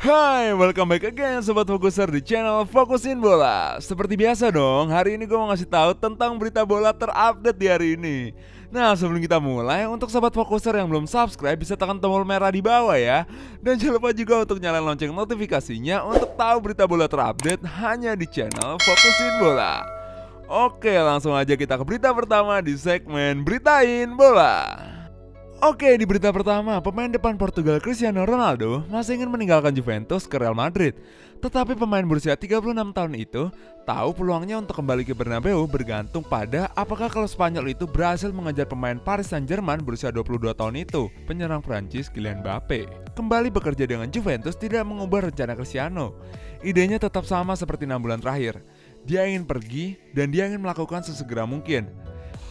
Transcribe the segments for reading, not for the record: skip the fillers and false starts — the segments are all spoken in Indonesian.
Hai, welcome back again Sobat Fokuser di channel Fokusin Bola. Seperti biasa dong, hari ini gue mau ngasih tahu tentang berita bola terupdate di hari ini. Nah, sebelum kita mulai, untuk Sobat Fokuser yang belum subscribe bisa tekan tombol merah di bawah ya. Dan jangan lupa juga untuk nyalain lonceng notifikasinya untuk tahu berita bola terupdate hanya di channel Fokusin Bola. Oke, langsung aja kita ke berita pertama di segmen Beritain Bola. Oke, di berita pertama, pemain depan Portugal Cristiano Ronaldo masih ingin meninggalkan Juventus ke Real Madrid. Tetapi pemain berusia 36 tahun itu tahu peluangnya untuk kembali ke Bernabeu bergantung pada apakah klub Spanyol itu berhasil mengejar pemain Paris Saint-Germain berusia 22 tahun itu, penyerang Prancis Kylian Mbappe. Kembali bekerja dengan Juventus tidak mengubah rencana Cristiano. Idenya tetap sama seperti 6 bulan terakhir. Dia ingin pergi dan dia ingin melakukan sesegera mungkin.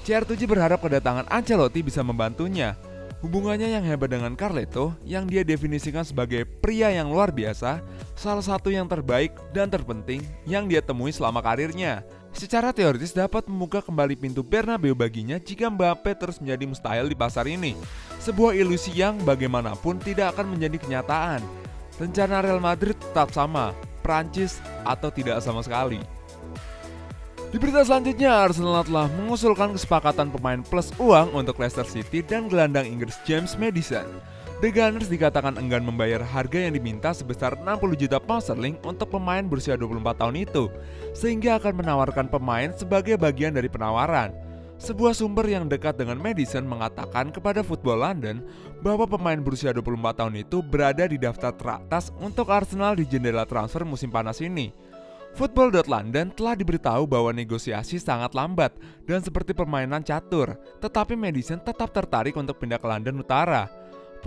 CR7 berharap kedatangan Ancelotti bisa membantunya. Hubungannya yang hebat dengan Carleto, yang dia definisikan sebagai pria yang luar biasa, salah satu yang terbaik dan terpenting yang dia temui selama karirnya. Secara teoritis dapat membuka kembali pintu Bernabeu baginya jika Mbappe terus menjadi mustahil di pasar ini. Sebuah ilusi yang bagaimanapun tidak akan menjadi kenyataan. Rencana Real Madrid tetap sama, Prancis atau tidak sama sekali. Di berita selanjutnya, Arsenal telah mengusulkan kesepakatan pemain plus uang untuk Leicester City dan gelandang Inggris James Maddison. The Gunners dikatakan enggan membayar harga yang diminta sebesar 60 juta pound sterling untuk pemain berusia 24 tahun itu, sehingga akan menawarkan pemain sebagai bagian dari penawaran. Sebuah sumber yang dekat dengan Maddison mengatakan kepada Football London bahwa pemain berusia 24 tahun itu berada di daftar teratas untuk Arsenal di jendela transfer musim panas ini. Football.London telah diberitahu bahwa negosiasi sangat lambat dan seperti permainan catur, tetapi Maddison tetap tertarik untuk pindah ke London Utara.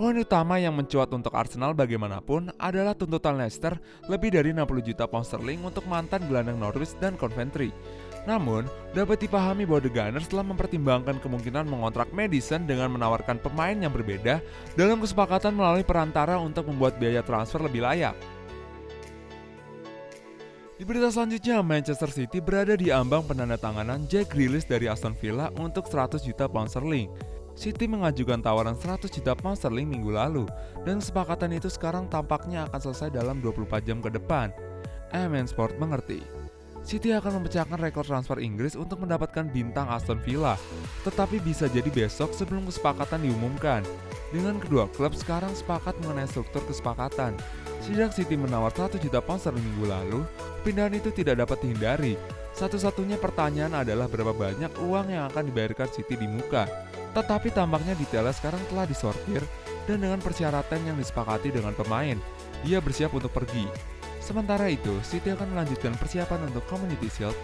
Poin utama yang mencuat untuk Arsenal bagaimanapun adalah tuntutan Leicester lebih dari 60 juta pound sterling untuk mantan gelandang Norwich dan Coventry. Namun, dapat dipahami bahwa The Gunners telah mempertimbangkan kemungkinan mengontrak Maddison dengan menawarkan pemain yang berbeda dalam kesepakatan melalui perantara untuk membuat biaya transfer lebih layak. Di berita selanjutnya, Manchester City berada di ambang penandatanganan Jack Grealish dari Aston Villa untuk 100 juta pound sterling. City mengajukan tawaran 100 juta pound sterling minggu lalu, dan kesepakatan itu sekarang tampaknya akan selesai dalam 24 jam ke depan. MN Sport mengerti. City akan memecahkan rekor transfer Inggris untuk mendapatkan bintang Aston Villa, tetapi bisa jadi besok sebelum kesepakatan diumumkan. Dengan kedua klub sekarang sepakat mengenai struktur kesepakatan. Sejak City menawar 1 juta pound sterling minggu lalu, pindahan itu tidak dapat dihindari. Satu-satunya pertanyaan adalah berapa banyak uang yang akan dibayarkan City di muka. Tetapi tampaknya detailnya sekarang telah disortir dan dengan persyaratan yang disepakati dengan pemain, dia bersiap untuk pergi. Sementara itu, City akan melanjutkan persiapan untuk Community Shield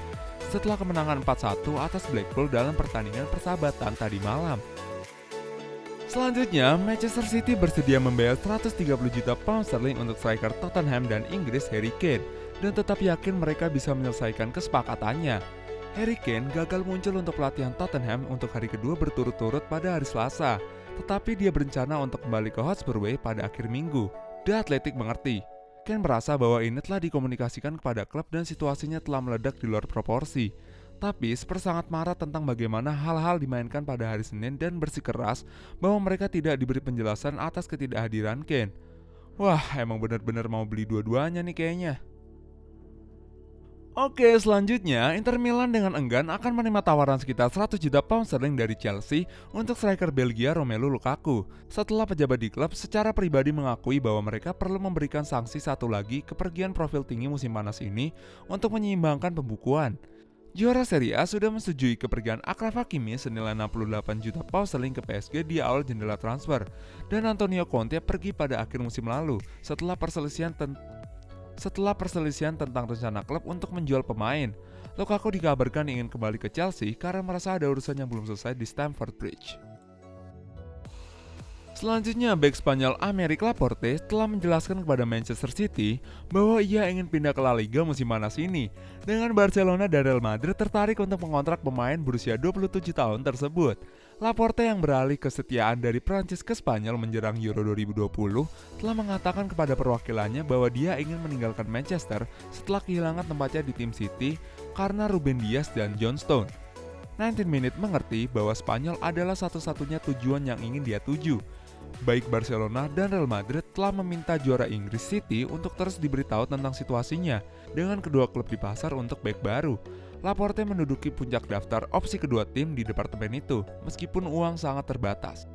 setelah kemenangan 4-1 atas Blackpool dalam pertandingan persahabatan tadi malam. Selanjutnya, Manchester City bersedia membayar 130 juta pound sterling untuk striker Tottenham dan Inggris Harry Kane dan tetap yakin mereka bisa menyelesaikan kesepakatannya. Harry Kane gagal muncul untuk pelatihan Tottenham untuk hari kedua berturut-turut pada hari Selasa, tetapi dia berencana untuk kembali ke Hotspur Way pada akhir minggu. The Athletic mengerti. Kane merasa bahwa ini telah dikomunikasikan kepada klub dan situasinya telah meledak di luar proporsi. Tapi Spurs sangat marah tentang bagaimana hal-hal dimainkan pada hari Senin dan bersikeras bahwa mereka tidak diberi penjelasan atas ketidakhadiran Kane. Wah, emang benar-benar mau beli dua-duanya nih kayaknya. Oke, selanjutnya Inter Milan dengan enggan akan menerima tawaran sekitar 100 juta pound sterling dari Chelsea untuk striker Belgia Romelu Lukaku setelah pejabat di klub secara pribadi mengakui bahwa mereka perlu memberikan sanksi satu lagi kepergian profil tinggi musim panas ini untuk menyeimbangkan pembukuan. Juara Serie A sudah menyetujui kepergian Achraf Hakimi senilai 68 juta pound sterling ke PSG di awal jendela transfer, dan Antonio Conte pergi pada akhir musim lalu setelah perselisihan tentang rencana klub untuk menjual pemain. Lukaku dikabarkan ingin kembali ke Chelsea karena merasa ada urusan yang belum selesai di Stamford Bridge. Selanjutnya, bek Spanyol Aymeric Laporte telah menjelaskan kepada Manchester City bahwa ia ingin pindah ke La Liga musim panas ini. Dengan Barcelona dan Real Madrid tertarik untuk mengontrak pemain berusia 27 tahun tersebut. Laporte yang beralih kesetiaan dari Prancis ke Spanyol menjelang Euro 2020 telah mengatakan kepada perwakilannya bahwa dia ingin meninggalkan Manchester setelah kehilangan tempatnya di tim City karena Ruben Dias dan John Stone. 19 Minute mengerti bahwa Spanyol adalah satu-satunya tujuan yang ingin dia tuju. Baik Barcelona dan Real Madrid telah meminta juara Inggris City untuk terus diberitahu tentang situasinya dengan kedua klub di pasar untuk bek baru. Laporte menduduki puncak daftar opsi kedua tim di departemen itu, meskipun uang sangat terbatas.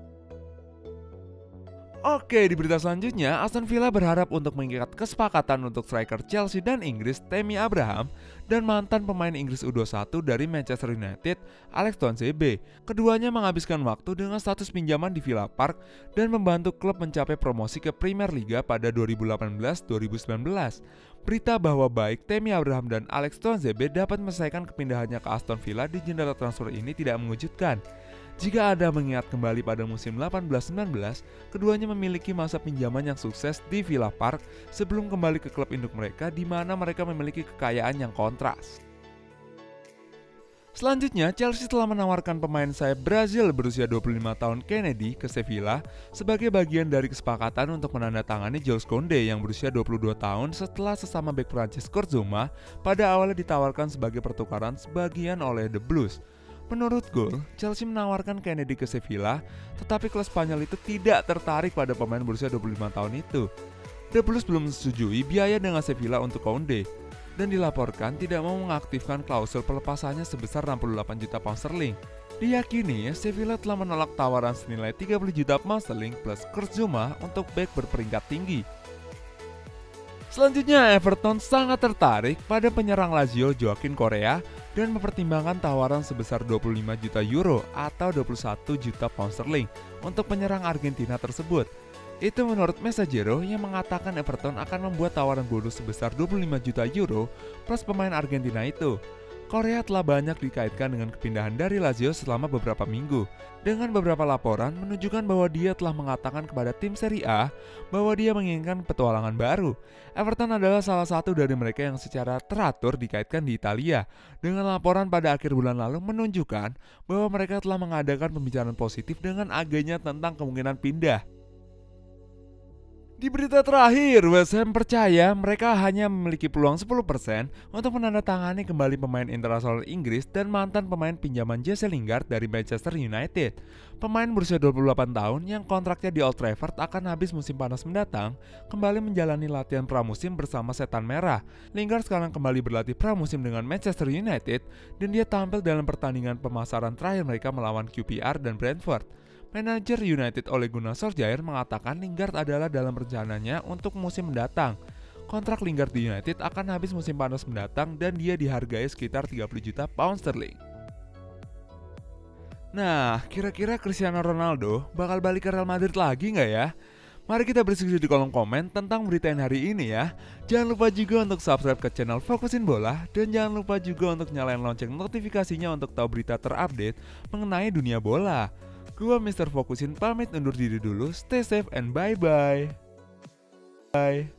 Oke, di berita selanjutnya, Aston Villa berharap untuk mengikat kesepakatan untuk striker Chelsea dan Inggris, Tammy Abraham, dan mantan pemain Inggris U21 dari Manchester United, Alex Tuanzebe. Keduanya menghabiskan waktu dengan status pinjaman di Villa Park dan membantu klub mencapai promosi ke Premier Liga pada 2018-2019. Berita bahwa baik Tammy Abraham dan Alex Tuanzebe dapat menyelesaikan kepindahannya ke Aston Villa di jendela transfer ini tidak mengejutkan. Jika Anda mengingat kembali pada musim 18-19, keduanya memiliki masa pinjaman yang sukses di Villa Park sebelum kembali ke klub induk mereka di mana mereka memiliki kekayaan yang kontras. Selanjutnya, Chelsea telah menawarkan pemain sayap Brazil berusia 25 tahun Kennedy ke Sevilla sebagai bagian dari kesepakatan untuk menandatangani Jules Koundé yang berusia 22 tahun setelah sesama bek Prancis Kurt Zouma pada awalnya ditawarkan sebagai pertukaran sebagian oleh The Blues. Menurut Goal, Chelsea menawarkan Kennedy ke Sevilla, tetapi klub Spanyol itu tidak tertarik pada pemain berusia 25 tahun itu. The Blues belum menyetujui biaya dengan Sevilla untuk Koundé, dan dilaporkan tidak mau mengaktifkan klausul pelepasannya sebesar 68 juta pound sterling. Diyakini, Sevilla telah menolak tawaran senilai 30 juta pound sterling plus Kurt Zouma untuk bek berperingkat tinggi. Selanjutnya, Everton sangat tertarik pada penyerang Lazio Joaquin Correa dan mempertimbangkan tawaran sebesar 25 juta euro atau 21 juta pound sterling untuk penyerang Argentina tersebut. Itu menurut Messaggero yang mengatakan Everton akan membuat tawaran bonus sebesar 25 juta euro plus pemain Argentina itu. Korea telah banyak dikaitkan dengan kepindahan dari Lazio selama beberapa minggu, dengan beberapa laporan menunjukkan bahwa dia telah mengatakan kepada tim Serie A bahwa dia menginginkan petualangan baru. Everton adalah salah satu dari mereka yang secara teratur dikaitkan di Italia, dengan laporan pada akhir bulan lalu menunjukkan bahwa mereka telah mengadakan pembicaraan positif dengan agennya tentang kemungkinan pindah. Di berita terakhir, West Ham percaya mereka hanya memiliki peluang 10% untuk menandatangani kembali pemain internasional Inggris dan mantan pemain pinjaman Jesse Lingard dari Manchester United. Pemain berusia 28 tahun yang kontraknya di Old Trafford akan habis musim panas mendatang, kembali menjalani latihan pramusim bersama Setan Merah. Lingard sekarang kembali berlatih pramusim dengan Manchester United dan dia tampil dalam pertandingan pemasaran terakhir mereka melawan QPR dan Brentford. Manajer United Ole Gunnar Solskjaer mengatakan Lingard adalah dalam rencananya untuk musim mendatang. Kontrak Lingard di United akan habis musim panas mendatang dan dia dihargai sekitar 30 juta pound sterling. Nah, kira-kira Cristiano Ronaldo bakal balik ke Real Madrid lagi nggak ya? Mari kita berdiskusi di kolom komen tentang berita yang hari ini ya. Jangan lupa juga untuk subscribe ke channel Fokusin Bola dan jangan lupa juga untuk nyalain lonceng notifikasinya untuk tahu berita terupdate mengenai dunia bola. Gua Mr. Fokusin pamit undur diri dulu, stay safe and bye-bye. Bye.